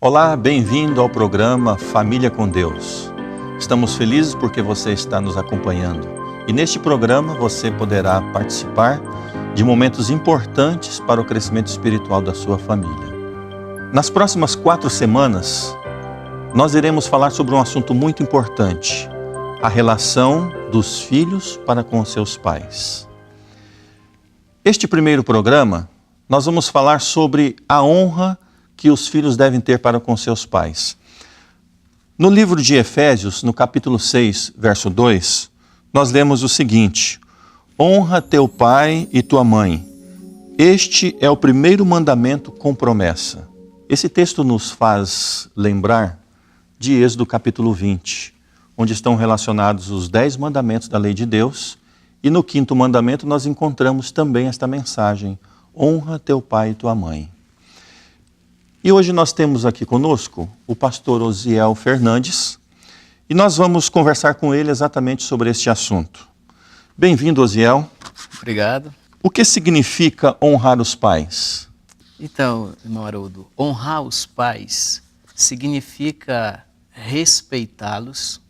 Olá, bem-vindo ao programa Família com Deus. Estamos felizes porque você está nos acompanhando. E neste programa você poderá participar de momentos importantes para o crescimento espiritual da sua família. Nas próximas 4 semanas, nós iremos falar sobre um assunto muito importante: a relação dos filhos para com seus pais. Este primeiro programa, nós vamos falar sobre a honra que os filhos devem ter para com seus pais. No livro de Efésios, no capítulo 6, verso 2, nós lemos o seguinte: honra teu pai e tua mãe. Este é o primeiro mandamento com promessa. Esse texto nos faz lembrar de Êxodo capítulo 20, onde estão relacionados os 10 mandamentos da lei de Deus, e no 5º mandamento nós encontramos também esta mensagem: honra teu pai e tua mãe. E hoje nós temos aqui conosco o pastor Osiel Fernandes e nós vamos conversar com ele exatamente sobre este assunto. Bem-vindo, Osiel. Obrigado. O que significa honrar os pais? Então, irmão Haroldo, honrar os pais significa respeitá-los,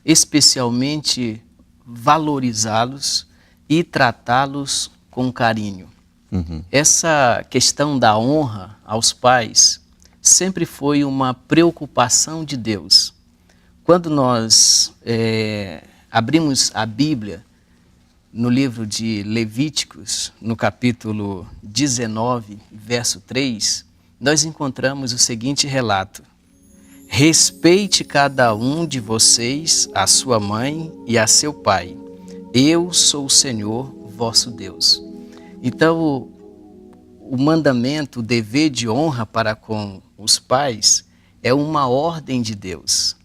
especialmente valorizá-los e tratá-los com carinho. Essa questão da honra aos pais sempre foi uma preocupação de Deus. Quando nós abrimos a Bíblia no livro de Levíticos, no capítulo 19, verso 3, nós encontramos o seguinte relato: respeite cada um de vocês a sua mãe e a seu pai. Eu sou o Senhor, vosso Deus. Então, o mandamento, o dever de honra para com os pais é uma ordem de Deus.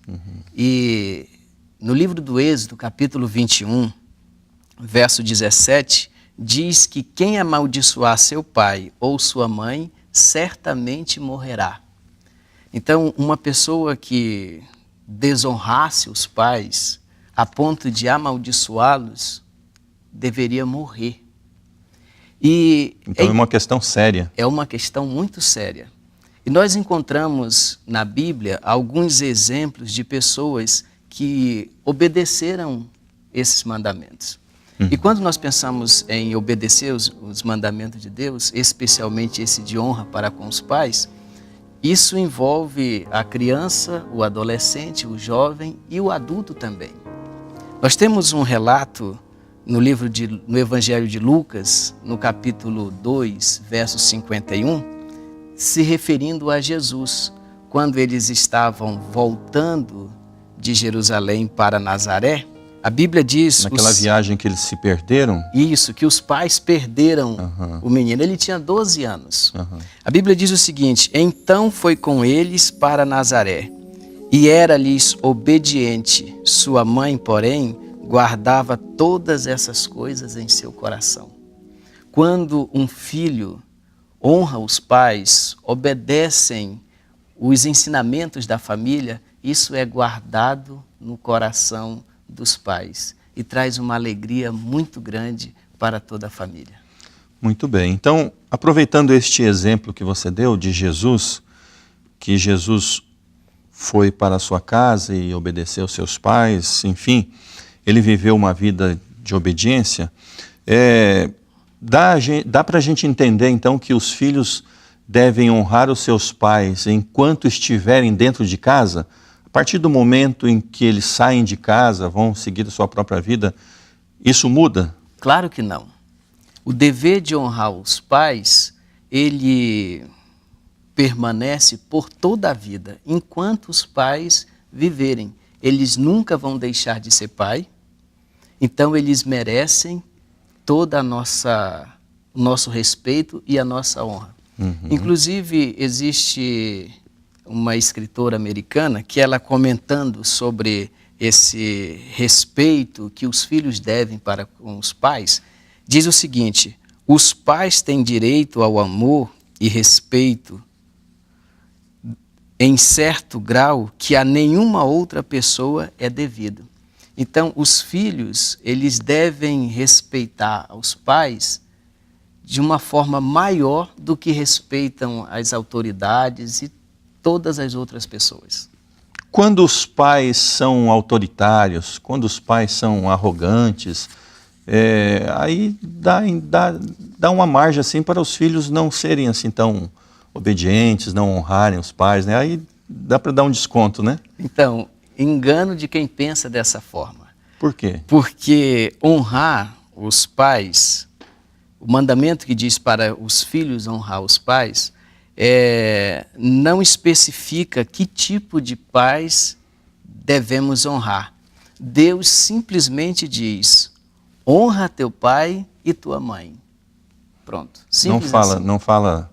E no livro do Êxodo, capítulo 21, verso 17, diz que quem amaldiçoar seu pai ou sua mãe, certamente morrerá. Então, uma pessoa que desonrasse os pais a ponto de amaldiçoá-los, deveria morrer. Então é uma questão séria. É uma questão muito séria. E nós encontramos na Bíblia alguns exemplos de pessoas que obedeceram esses mandamentos. E quando nós pensamos em obedecer os mandamentos de Deus, especialmente esse de honra para com os pais, isso envolve a criança, o adolescente, o jovem e o adulto também. Nós temos um relato no Evangelho de Lucas, no capítulo 2, verso 51, se referindo a Jesus, quando eles estavam voltando de Jerusalém para Nazaré. A Bíblia diz... Naquela viagem que eles se perderam? Isso, que os pais perderam o menino. Ele tinha 12 anos. A Bíblia diz o seguinte: então foi com eles para Nazaré, e era-lhes obediente. Sua mãe, porém, guardava todas essas coisas em seu coração. Quando um filho honra os pais, obedecem os ensinamentos da família, isso é guardado no coração dos pais e traz uma alegria muito grande para toda a família. Muito bem. Então, aproveitando este exemplo que você deu de Jesus, que Jesus foi para a sua casa e obedeceu seus pais, enfim, ele viveu uma vida de obediência, dá para a gente entender então que os filhos devem honrar os seus pais enquanto estiverem dentro de casa. A partir do momento em que eles saem de casa, vão seguir a sua própria vida, isso muda? Claro que não. O dever de honrar os pais, ele permanece por toda a vida, enquanto os pais viverem. Eles nunca vão deixar de ser pai, então eles merecem toda o nosso respeito e a nossa honra. Inclusive, existe uma escritora americana que ela, comentando sobre esse respeito que os filhos devem para com os pais, diz o seguinte: os pais têm direito ao amor e respeito em certo grau que a nenhuma outra pessoa é devido. Então, os filhos, eles devem respeitar os pais de uma forma maior do que respeitam as autoridades e todas as outras pessoas. Quando os pais são autoritários, quando os pais são arrogantes, aí dá uma margem assim para os filhos não serem assim tão obedientes, não honrarem os pais, né? Aí dá para dar um desconto, né? Então, engano de quem pensa dessa forma. Por quê? Porque honrar os pais, o mandamento que diz para os filhos honrar os pais, não especifica que tipo de pais devemos honrar. Deus simplesmente diz: honra teu pai e tua mãe. Pronto. Simples assim. Não fala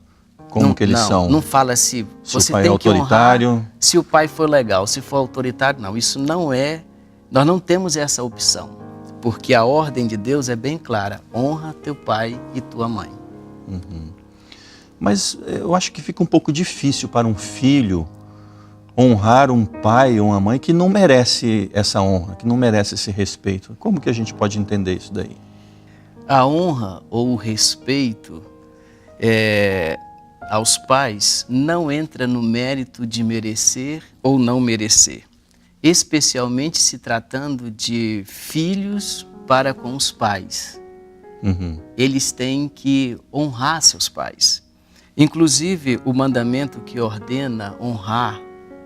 como que eles são. Não fala se você o pai tem é autoritário. que honrar, se o pai for legal, se for autoritário, não. Isso não é. Nós não temos essa opção, porque a ordem de Deus é bem clara: honra teu pai e tua mãe. Uhum. Mas eu acho que fica um pouco difícil para um filho honrar um pai ou uma mãe que não merece essa honra, que não merece esse respeito. Como que a gente pode entender isso daí? A honra ou o respeito aos pais não entra no mérito de merecer ou não merecer, especialmente se tratando de filhos para com os pais. Uhum. Eles têm que honrar seus pais. Inclusive, o mandamento que ordena honrar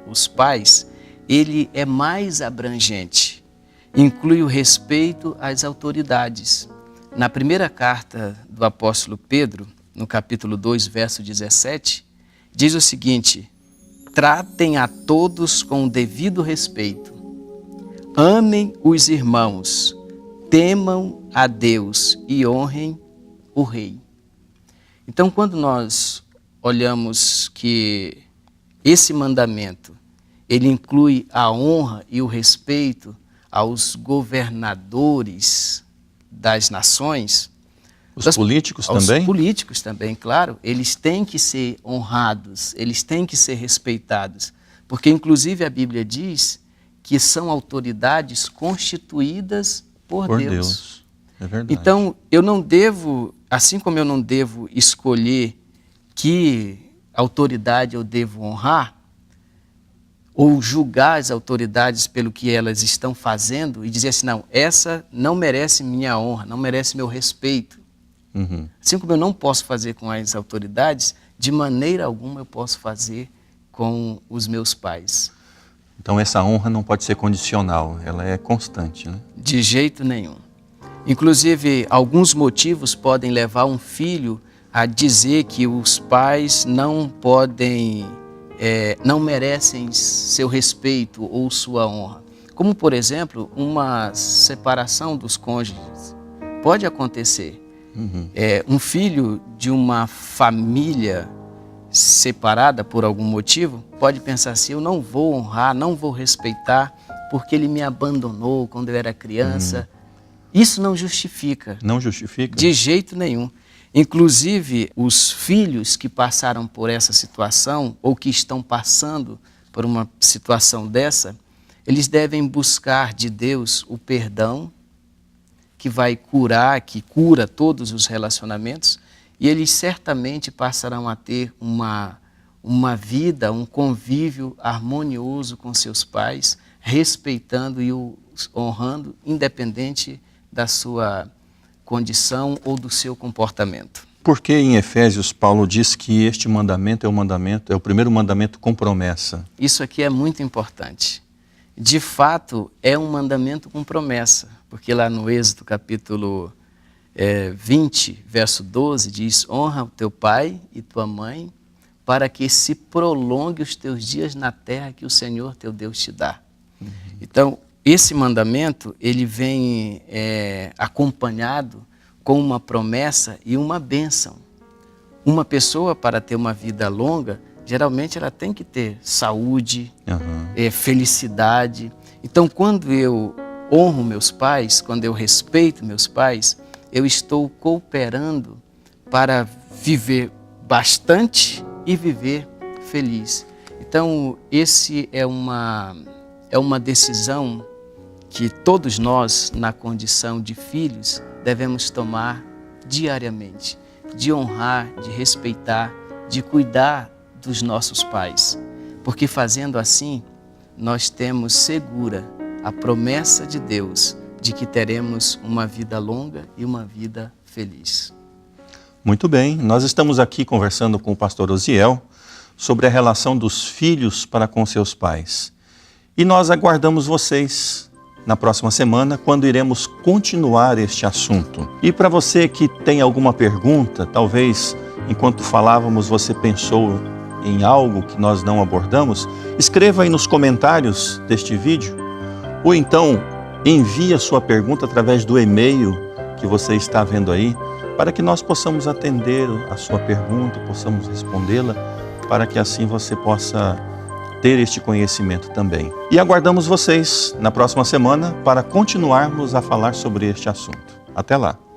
os pais, ele é mais abrangente. Inclui o respeito às autoridades. Na primeira carta do apóstolo Pedro, no capítulo 2, verso 17, diz o seguinte: tratem a todos com o devido respeito. Amem os irmãos, temam a Deus e honrem o rei. Então, quando nós olhamos que esse mandamento, ele inclui a honra e o respeito aos governadores das nações. Os políticos também? Os políticos também, claro. Eles têm que ser honrados, eles têm que ser respeitados. Porque, inclusive, a Bíblia diz que são autoridades constituídas por Deus. É verdade. Então, eu não devo, assim como eu não devo escolher que autoridade eu devo honrar, ou julgar as autoridades pelo que elas estão fazendo e dizer assim: não, essa não merece minha honra, não merece meu respeito. Uhum. Assim como eu não posso fazer com as autoridades, de maneira alguma eu posso fazer com os meus pais. Então essa honra não pode ser condicional, ela é constante, né? De jeito nenhum. Inclusive, alguns motivos podem levar um filho a dizer que os pais não podem, não merecem seu respeito ou sua honra. Como, por exemplo, uma separação dos cônjuges. Pode acontecer. Uhum. Um filho de uma família separada por algum motivo pode pensar assim: eu não vou honrar, não vou respeitar porque ele me abandonou quando eu era criança. Isso não justifica. Não justifica? De jeito nenhum. Inclusive, os filhos que passaram por essa situação ou que estão passando por uma situação dessa, eles devem buscar de Deus o perdão que vai curar, que cura todos os relacionamentos, e eles certamente passarão a ter uma vida, um convívio harmonioso com seus pais, respeitando e os honrando, independente da sua condição ou do seu comportamento. Porque em Efésios Paulo diz que este mandamento é o primeiro mandamento com promessa? Isso aqui é muito importante. De fato, é um mandamento com promessa, porque lá no Êxodo capítulo 20, verso 12, diz: honra o teu pai e tua mãe, para que se prolongue os teus dias na terra que o Senhor teu Deus te dá. Uhum. Então, esse mandamento, ele vem acompanhado com uma promessa e uma bênção. Uma pessoa, para ter uma vida longa, geralmente ela tem que ter saúde, felicidade. Então, quando eu honro meus pais, quando eu respeito meus pais, eu estou cooperando para viver bastante e viver feliz. Então, esse é uma decisão que todos nós, na condição de filhos, devemos tomar diariamente, de honrar, de respeitar, de cuidar dos nossos pais. porque fazendo assim, nós temos segura a promessa de Deus de que teremos uma vida longa e uma vida feliz. Muito bem, nós estamos aqui conversando com o pastor Osiel sobre a relação dos filhos para com seus pais. E nós aguardamos vocês na próxima semana, quando iremos continuar este assunto. E para você que tem alguma pergunta, talvez enquanto falávamos você pensou em algo que nós não abordamos, escreva aí nos comentários deste vídeo, ou então envie a sua pergunta através do e-mail que você está vendo aí, para que nós possamos atender a sua pergunta, possamos respondê-la, para que assim você possa ter este conhecimento também. E aguardamos vocês na próxima semana para continuarmos a falar sobre este assunto. Até lá!